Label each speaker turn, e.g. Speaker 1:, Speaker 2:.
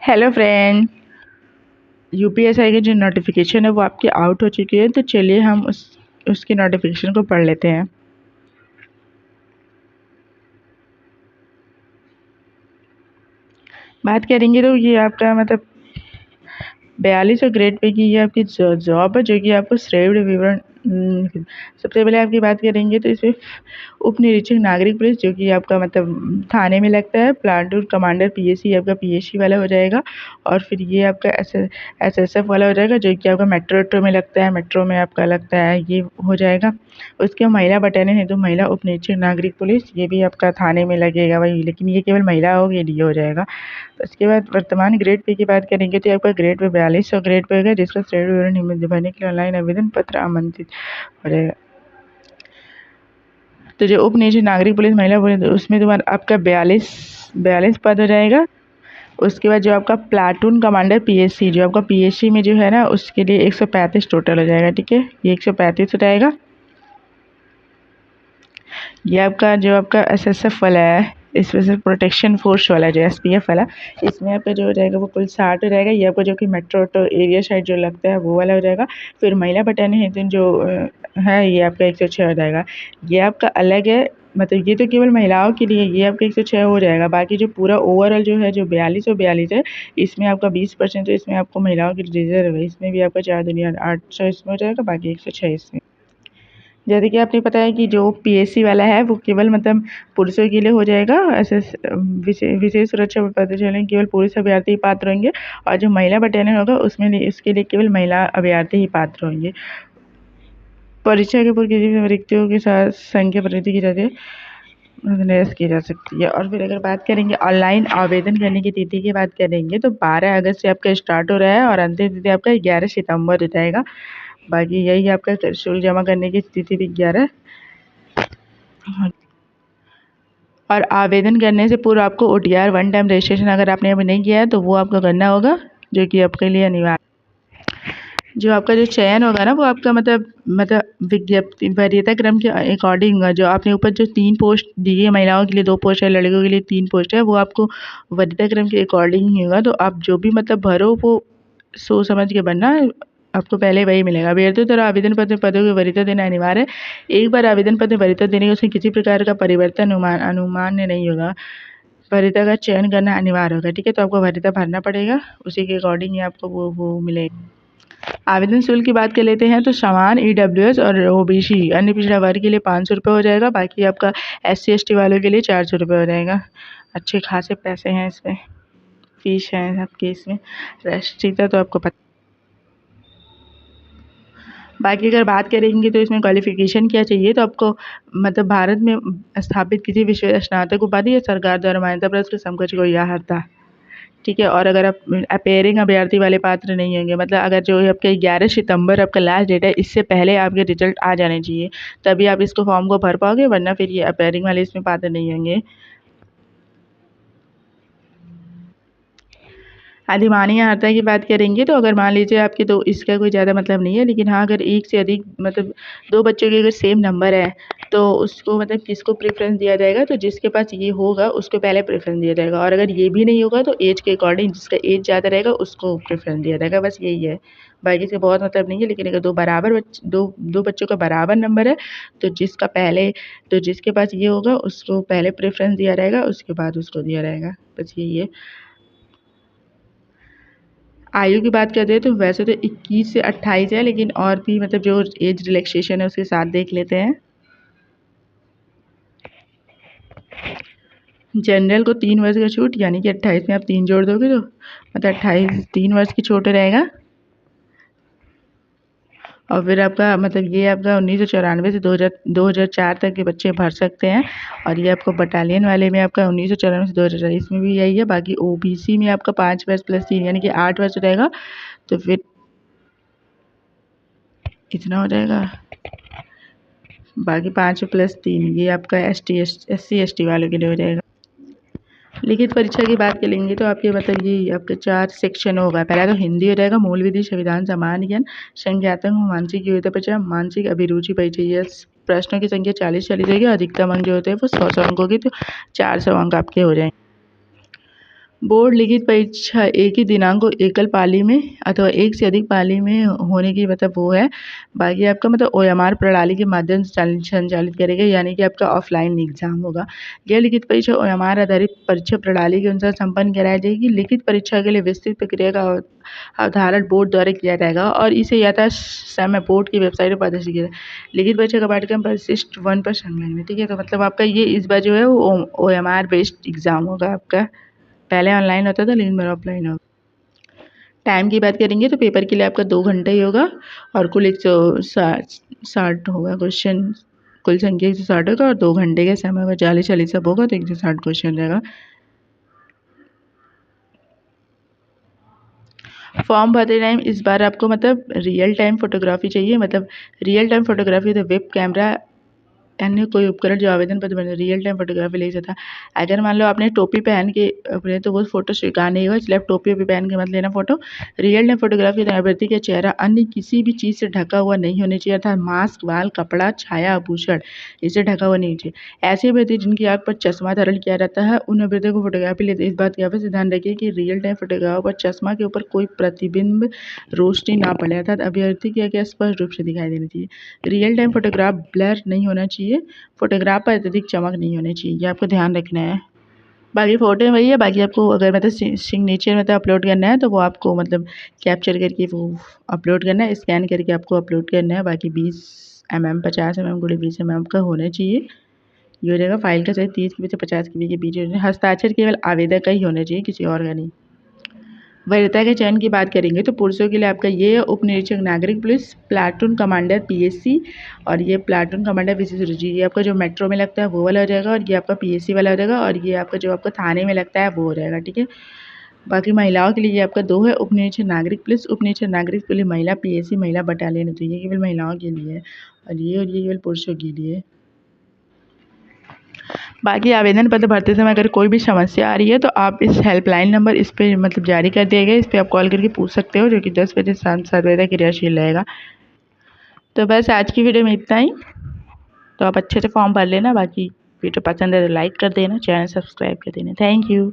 Speaker 1: Hello friend. UPSI की जो notification है वो आपकी आउट हो चुकी है, तो चलिए हम उसकी नोटिफिकेशन को पढ़ लेते हैं। बात करेंगे तो ये आपका मतलब 4200 ग्रेड पे की ये आपकी जॉब है, जो कि आपको श्रेय विवरण सबसे पहले आपकी बात करेंगे तो इसमें उप निरीक्षक नागरिक पुलिस, जो कि आपका मतलब थाने में लगता है। प्लाटून कमांडर पीएसी आपका पीएसी वाला हो जाएगा। और फिर ये आपका एसएसएफ वाला हो जाएगा, जो कि आपका मेट्रो में लगता है। मेट्रो में आपका लगता है, ये हो जाएगा। उसके महिला बटालियन है तो महिला उप निरीक्षक नागरिक पुलिस, ये भी आपका थाने में लगेगा वही, लेकिन ये केवल महिला होगी, ये हो जाएगा। उसके बाद वर्तमान ग्रेड पे की बात करेंगे तो आपका ग्रेड पे 4200 ग्रेड पे होगा, जिसका श्रेणी विवरण भरने के लिए ऑनलाइन आवेदन पत्र आमंत्रित हो जाएगा। तो जो उप निरीक्षक नागरिक पुलिस महिला पुलिस, उसमें तुम्हारा आपका 42 पद हो जाएगा। उसके बाद जो आपका प्लाटून कमांडर पीएससी, जो आपका पीएससी में जो है ना, उसके लिए 135 टोटल हो जाएगा। ठीक है, ये 135 हो जाएगा। ये आपका जो आपका एसएसएफ वाला है, स्पेशल प्रोटेक्शन फोर्स वाला, जो एसपीएफ वाला, इसमें आपका जो हो जाएगा वो कुल 60 हो जाएगा। ये आपका जो कि मेट्रो एरिया साइड जो लगता है वो वाला हो जाएगा। फिर महिला बटालियन है जो है, ये आपका 106 हो जाएगा। ये आपका अलग है, मतलब ये तो केवल महिलाओं के लिए, ये आपका 106 हो जाएगा। बाकी जो पूरा ओवरऑल जो है, जो 4242 है, इसमें आपका 20%, तो इसमें आपको महिलाओं की रिजर्व है, इसमें भी आपका 4 दुनिया 800 इसमें हो जाएगा, बाकी 106 इसमें। जैसे कि आपने पता है कि जो पीएससी वाला है वो केवल मतलब पुरुषों के लिए हो जाएगा। ऐसे विशेष सुरक्षा पदाधिकारी केवल पुरुष अभ्यर्थी ही पात्र होंगे। और जो महिला बटालियन होगा उसमें इसके लिए केवल महिला अभ्यर्थी ही पात्र होंगे। परीक्षा के पूर्व किसी भी रिक्तियों के साथ संख्या प्रति की जाती है, निरस्त की जा सकती है। और फिर अगर बात करेंगे ऑनलाइन आवेदन करने की तिथि की बात करेंगे तो 12 अगस्त से आपका स्टार्ट हो रहा है और अंतिम तिथि आपका 11 सितंबर हो जाएगा। बाकी यही आपका शुल्क जमा करने की तिथि भी 11। और आवेदन करने से पूर्व आपको ओटीआर वन टाइम रजिस्ट्रेशन अगर आपने अभी नहीं किया है तो वो आपको करना होगा, जो कि आपके लिए अनिवार्य। जो आपका जो चयन होगा ना, वो आपका मतलब विज्ञप्ति वरीयता क्रम के अकॉर्डिंग होगा। जो आपने ऊपर जो 3 पोस्ट दी है, महिलाओं के लिए 2 पोस्ट है, लड़कों के लिए 3 पोस्ट है, वो आपको वरीयता क्रम के अकॉर्डिंग ही होगा। तो आप जो भी मतलब भरो वो सोच समझ के भरना, आपको पहले वही मिलेगा। अभ्यर्थियों द्वारा आवेदन पत्र पदों की वरीयता देना अनिवार्य है। एक बार आवेदन पत्र वरीयता देने के उसमें किसी प्रकार का परिवर्तन अनुमान्य नहीं होगा। वरीयता का चयन करना अनिवार्य होगा। ठीक है, तो आपको वरीयता भरना पड़ेगा, उसी के अकॉर्डिंग ही आपको वो मिलेगा। आवेदन शुल्क की बात कर लेते हैं तो समान ईडब्ल्यूएस और ओबीसी अन्य पिछड़ा वर्ग के लिए 500 रुपये हो जाएगा। बाकी आपका एससी एसटी वालों के लिए 400 रुपये हो जाएगा। अच्छे खासे पैसे हैं इसमें, फीस है सबकी इसमें। राष्ट्रीयता तो आपको पता। बाकी अगर बात करेंगे तो इसमें क्वालिफ़िकेशन क्या चाहिए, तो आपको मतलब भारत में स्थापित किसी विषय स्नातक उपाधि या सरकार द्वारा मान्यता प्राप्त उसके समकक्ष कोई अर्हता। ठीक है, और अगर आप अपेयरिंग अभ्यर्थी वाले पात्र नहीं होंगे, मतलब अगर जो आपके 11 सितंबर आपका लास्ट डेट है, इससे पहले आपके रिजल्ट आ जाने चाहिए, तभी आप इसको फॉर्म को भर पाओगे, वरना फिर ये अपेयरिंग वाले इसमें पात्र नहीं होंगे। अधिमानी अर्हता की बात करेंगे तो अगर मान लीजिए आपके तो इसका कोई ज़्यादा मतलब नहीं है, लेकिन हाँ अगर एक से अधिक मतलब 2 बच्चों के अगर सेम नंबर है तो उसको मतलब किसको प्रेफ़रेंस दिया जाएगा, तो जिसके पास ये होगा उसको पहले प्रेफ़रेंस दिया जाएगा। और अगर ये भी नहीं होगा तो ऐज के अकॉर्डिंग जिसका ऐज ज़्यादा रहेगा उसको प्रेफ़रेंस दिया जाएगा, बस यही है। बाकी इसका बहुत मतलब नहीं है। लेकिन अगर 2 बच्चों का बराबर नंबर है तो जिसके पास ये होगा उसको पहले प्रेफ़रेंस दिया जाएगा, उसके बाद उसको दिया जाएगा, बस यही है। आयु की बात करते हैं तो वैसे तो 21 से 28 है, लेकिन और भी मतलब जो एज रिलैक्सेशन है उसके साथ देख लेते हैं। जनरल को 3 वर्ष का छूट, यानी कि 28 में आप 3 जोड़ दोगे तो मतलब 28 3 वर्ष की छूट रहेगा। और फिर आपका मतलब ये आपका 1994 से 2004 तक के बच्चे भर सकते हैं। और ये आपको बटालियन वाले में आपका 1994 से 2004 इसमें भी यही है। बाकी ओबीसी में आपका 5 वर्ष प्लस 3 यानी कि 8 वर्ष रहेगा, तो फिर इतना हो जाएगा। बाकी 5 प्लस 3 ये आपका एससी एसटी वालों के लिए हो जाएगा। लिखित परीक्षा की बात करेंगे तो आपके मतलब ये आपके 4 सेक्शन होगा। पहला तो हिंदी हो जाएगा, मूल विधि, संविधान, सामान्य ज्ञान, संज्ञानात्मक, मानसिक योग्यता परीक्षा, मानसिक अभिरुचि परीक्षा। ये प्रश्नों की संख्या 40 रहेगी। अधिकतम अंक जो होते हैं वो 100 अंकों की, तो 400 अंक आपके हो जाएंगे। बोर्ड लिखित परीक्षा एक ही दिनांक को एकल पाली में अथवा एक से अधिक पाली में होने की मतलब वो है। बाकी आपका मतलब OMR प्रणाली के माध्यम से संचालित करेगा, यानी कि आपका ऑफलाइन एग्जाम होगा। यह लिखित परीक्षा OMR आधारित परीक्षा प्रणाली के अनुसार संपन्न कराई जाएगी। लिखित परीक्षा के लिए विस्तृत प्रक्रिया का अवधारण बोर्ड द्वारा किया जाएगा और इसे यथा समय बोर्ड की वेबसाइट पर प्रदर्शित किया जाएगा। लिखित परीक्षा का पाठ्यक्रम परिशिष्ट 1 पर संलग्न है। ठीक है, तो मतलब आपका ये इस बार जो है वो OMR बेस्ड एग्जाम होगा आपका। पहले ऑनलाइन होता था लेकिन मेरा ऑफलाइन होगा। टाइम की बात करेंगे तो पेपर के लिए आपका 2 घंटे ही होगा और कुल 160 होगा क्वेश्चन, कुल संख्या 160 होगा और 2 घंटे का समय होगा। 40 सब होगा तो 160 क्वेश्चन रहेगा। फॉर्म भरते टाइम इस बार आपको मतलब रियल टाइम फोटोग्राफी चाहिए, मतलब रियल टाइम फोटोग्राफी तो वेब कैमरा अन्य कोई उपकरण जो आवेदन पत्र बने रियल टाइम फोटोग्राफी ले सकता। अगर मान लो आपने टोपी पहन के अपने तो वो फोटो स्वीकार नहीं होगा, इसलिए आप टोपी वोपी पहन के मत लेना फोटो। रियल टाइम फोटोग्राफी अभ्यर्थी का चेहरा अन्य किसी भी चीज़ से ढका हुआ नहीं होना चाहिए, अर्थात मास्क, बाल, कपड़ा, छाया, आभूषण इससे ढका हुआ नहीं चाहिए। ऐसे अभ्यर्थी जिनकी आँख पर चश्मा धारण किया जाता है उन अभ्यर्थियों को फोटोग्राफी लेते इस बात का ध्यान रखिए कि रियल टाइम फोटोग्राफ पर चश्मा के ऊपर कोई प्रतिबिंब रोशनी ना पड़े, अर्थात अभ्यर्थी की आँखें स्पष्ट रूप से दिखाई देनी चाहिए। रियल टाइम फोटोग्राफ ब्लर नहीं होना चाहिए, फोटोग्राफ पर अत्यधिक चमक नहीं होनी चाहिए, ये आपको ध्यान रखना है। बाकी फ़ोटो वही है, बाकी आपको अगर मतलब सिग्नेचर मतलब अपलोड करना है तो वो आपको मतलब कैप्चर करके वो अपलोड करना है, स्कैन करके आपको अपलोड करना है। बाकी 20 mm 50 mm गुणे 20 mm का होना चाहिए। ये हो जाएगा। फाइल का साइज 30 KB से 50 KB के बीच। हस्ताक्षर केवल आवेदक का ही होना चाहिए, किसी और का नहीं। वरीयता के चयन की बात करेंगे तो पुरुषों के लिए आपका ये उप निरीक्षक नागरिक पुलिस, प्लाटून कमांडर PSC और ये प्लाटून कमांडर विशेष रुचि, ये आपका जो मेट्रो में लगता है वो वाला हो जाएगा और ये आपका PSC वाला हो जाएगा और ये आपका जो आपका थाने में लगता है वो हो जाएगा। ठीक है, बाकी महिलाओं के लिए ये आपका 2 है, उप निरीक्षक नागरिक पुलिस, उप निरीक्षक नागरिक पुलिस महिला PSC महिला बटालियन होती है, ये केवल महिलाओं के लिए है और ये केवल पुरुषों के लिए। बाकी आवेदन पत्र भरते समय अगर कोई भी समस्या आ रही है तो आप इस हेल्पलाइन नंबर इस पर मतलब जारी कर दिया गया, इस पर आप कॉल करके पूछ सकते हो, जो कि 10 बजे से 7 बजे तक क्रियाशील रहेगा। तो बस आज की वीडियो में इतना ही। तो आप अच्छे से फॉर्म भर लेना, बाकी वीडियो पसंद है तो लाइक कर देना, चैनल सब्सक्राइब कर देना। Thank you.